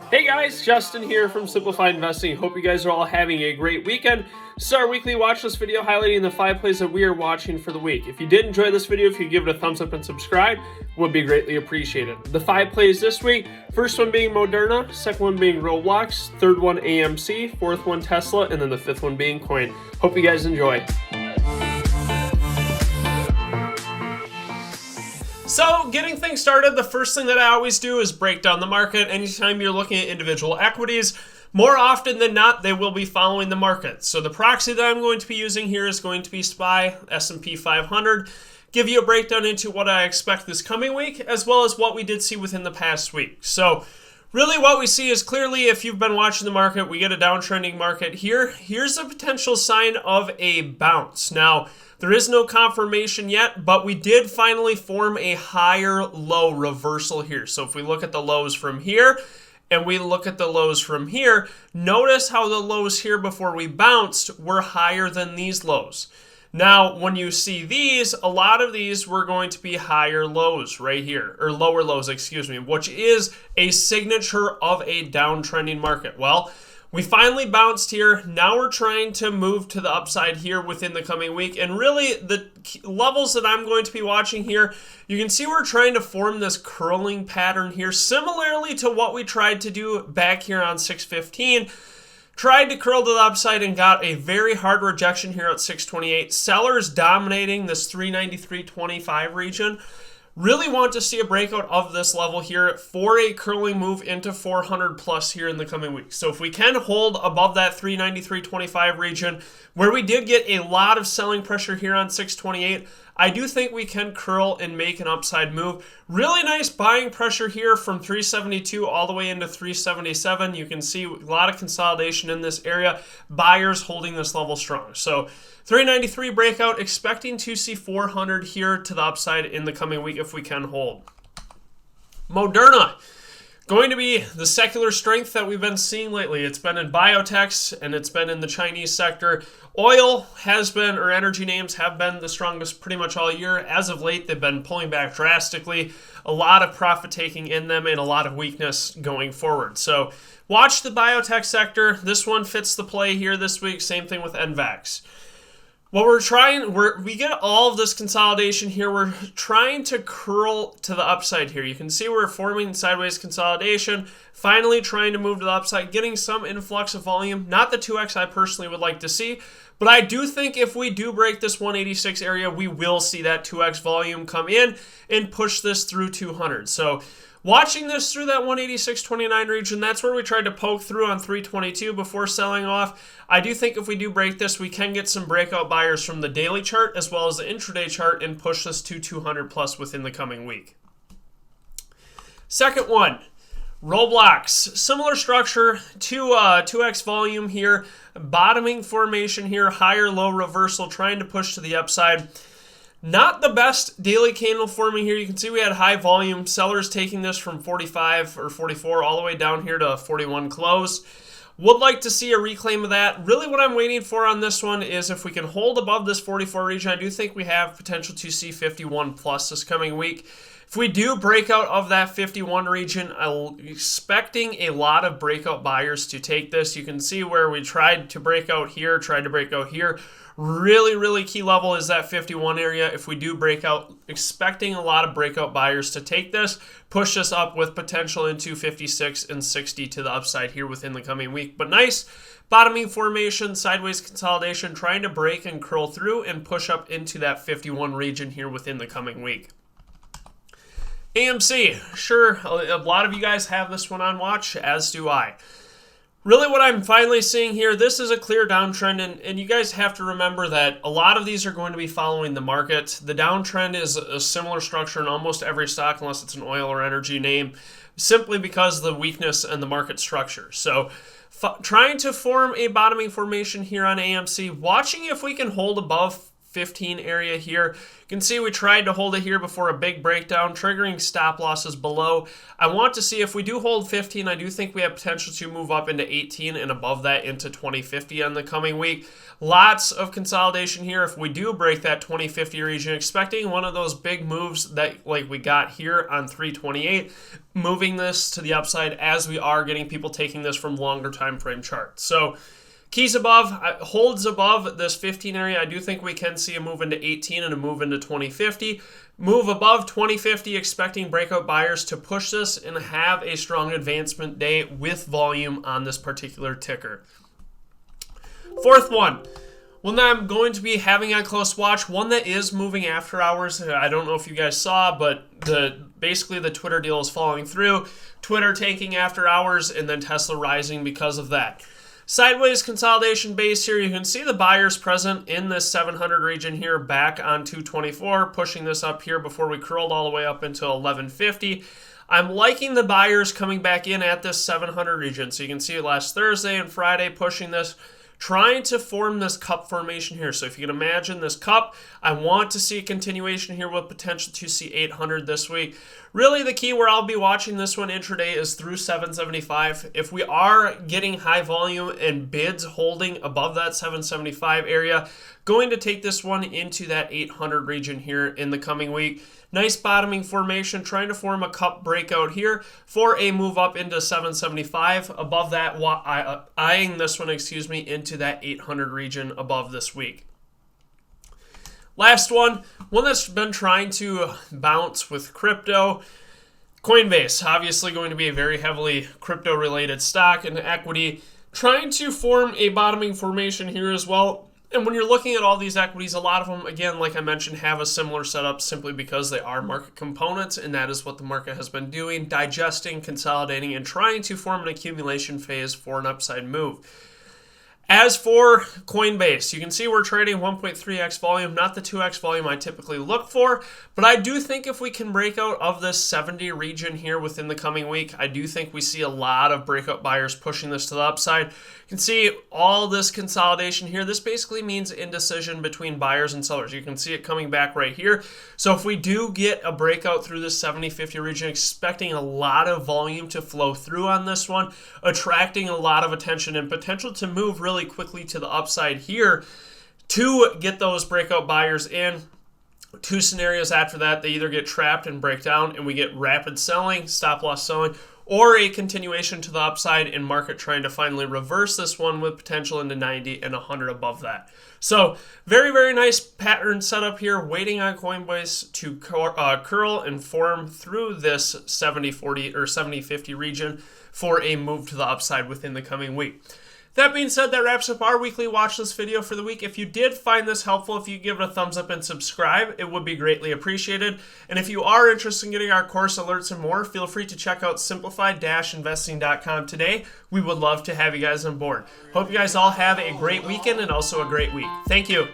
Hey guys, Justin here from Simplified Investing. Hope you guys are all having a great weekend. This is our weekly watch list video highlighting the 5 plays that we are watching for the week. If you did enjoy this video, if you give it a thumbs up and subscribe, would be greatly appreciated. The 5 plays this week, first one being Moderna, second one being Roblox, third one AMC, fourth one Tesla, and then the fifth one being Coin. Hope you guys enjoy. So, getting things started, the first thing that I always do is break down the market. Anytime you're looking at individual equities, more often than not, they will be following the market. So the proxy that I'm going to be using here is going to be SPY, S&P 500. Give you a breakdown into what I expect this coming week, as well as what we did see within the past week. So really what we see is clearly, if you've been watching the market, we get a downtrending market here. Here's a potential sign of a bounce. Now, there is no confirmation yet, but we did finally form a higher low reversal here. So if we look at the lows from here and we look at the lows from here, notice how the lows here before we bounced were higher than these lows. Now, when you see these, a lot of these were going to be higher lows right here, or lower lows, excuse me, which is a signature of a downtrending market. Well, we finally bounced here. Now we're trying to move to the upside here within the coming week. And really, the levels that I'm going to be watching here, you can see we're trying to form this curling pattern here, similarly to what we tried to do back here on 615. Tried to curl to the upside and got a very hard rejection here at 628. Sellers dominating this 393.25 region. Really want to see a breakout of this level here for a curling move into 400 plus here in the coming weeks. So if we can hold above that 393.25 region, where we did get a lot of selling pressure here on 628, I do think we can curl and make an upside move. Really nice buying pressure here from 372 all the way into 377. You can see a lot of consolidation in this area. Buyers holding this level strong. So 393 breakout, expecting to see 400 here to the upside in the coming week if we can hold. Moderna, going to be the secular strength that we've been seeing lately. It's been in biotechs and it's been in the Chinese sector. Oil has been, or energy names have been the strongest pretty much all year. As of late, they've been pulling back drastically. A lot of profit taking in them and a lot of weakness going forward. So watch the biotech sector. This one fits the play here this week. Same thing with NVAX. What we're trying, we get all of this consolidation here. We're trying to curl to the upside here. You can see we're forming sideways consolidation, finally trying to move to the upside, getting some influx of volume. Not the 2x I personally would like to see, but I do think if we do break this 186 area, we will see that 2x volume come in and push this through 200. So watching this through that 186.29 region, that's where we tried to poke through on 322 before selling off. I do think if we do break this, we can get some breakout buyers from the daily chart as well as the intraday chart and push this to 200 plus within the coming week. Second one, Roblox. Similar structure, 2x volume here, bottoming formation here, higher low reversal, trying to push to the upside. Not the best daily candle forming here. You can see we had high volume. Sellers taking this from 45 or 44 all the way down here to 41 close. Would like to see a reclaim of that. Really what I'm waiting for on this one is if we can hold above this 44 region, I do think we have potential to see 51 plus this coming week. If we do break out of that 51 region, I'm expecting a lot of breakout buyers to take this. You can see where we tried to break out here, tried to break out here. Really key level is that 51 area. If we do break out, expecting a lot of breakout buyers to take this, push this up with potential into 56 and 60 to the upside here within the coming week. But nice bottoming formation, sideways consolidation, trying to break and curl through and push up into that 51 region here within the coming week. AMC, sure, a lot of you guys have this one on watch, as do I. Really what I'm finally seeing here, this is a clear downtrend, and you guys have to remember that a lot of these are going to be following the market. The downtrend is a similar structure in almost every stock, unless it's an oil or energy name, simply because of the weakness in the market structure. So trying to form a bottoming formation here on AMC, watching if we can hold above 15 area here. You can see we tried to hold it here before a big breakdown, triggering stop losses below. I want to see if we do hold 15, I do think we have potential to move up into 18 and above that into 2050 on the coming week. Lots of consolidation here if we do break that 2050 region, expecting one of those big moves that like we got here on 328, moving this to the upside as we are getting people taking this from longer time frame charts. So keys above, holds above this 15 area. I do think we can see a move into 18 and a move into 2050. Move above 2050, expecting breakout buyers to push this and have a strong advancement day with volume on this particular ticker. Fourth one that I'm going to be having on close watch, one that is moving after hours. I don't know if you guys saw, but basically the Twitter deal is following through. Twitter tanking after hours and then Tesla rising because of that. Sideways consolidation base here. You can see the buyers present in this 700 region here back on 224, pushing this up here before we curled all the way up into 1150. I'm liking the buyers coming back in at this 700 region. So you can see it last Thursday and Friday pushing this, trying to form this cup formation here. So if you can imagine this cup, I want to see a continuation here with potential to see 800 this week. Really the key where I'll be watching this one intraday is through 775. If we are getting high volume and bids holding above that 775 area, going to take this one into that 800 region here in the coming week. Nice bottoming formation, trying to form a cup breakout here for a move up into 775. Above that, eyeing this one, into that 800 region above this week. Last one that's been trying to bounce with crypto. Coinbase, obviously going to be a very heavily crypto-related stock and equity, trying to form a bottoming formation here as well. And when you're looking at all these equities, a lot of them, again, like I mentioned, have a similar setup simply because they are market components, and that is what the market has been doing, digesting, consolidating, and trying to form an accumulation phase for an upside move. As for Coinbase, you can see we're trading 1.3x volume, not the 2x volume I typically look for, but I do think if we can break out of this 70 region here within the coming week, I do think we see a lot of breakout buyers pushing this to the upside. You can see all this consolidation here. This basically means indecision between buyers and sellers. You can see it coming back right here. So if we do get a breakout through this 70-50 region, expecting a lot of volume to flow through on this one, attracting a lot of attention and potential to move really quickly to the upside here to get those breakout buyers in. Two scenarios after that, they either get trapped and break down and we get rapid selling, stop loss selling, or a continuation to the upside in market trying to finally reverse this one with potential into 90 and 100 above that. So very, very nice pattern setup here, waiting on Coinbase to curl and form through this 70-40 or 70-50 region for a move to the upside within the coming week. That being said, that wraps up our weekly watch list video for the week. If you did find this helpful, if you give it a thumbs up and subscribe, it would be greatly appreciated. And if you are interested in getting our course alerts and more, feel free to check out simplified-investing.com today. We would love to have you guys on board. Hope you guys all have a great weekend and also a great week. Thank you.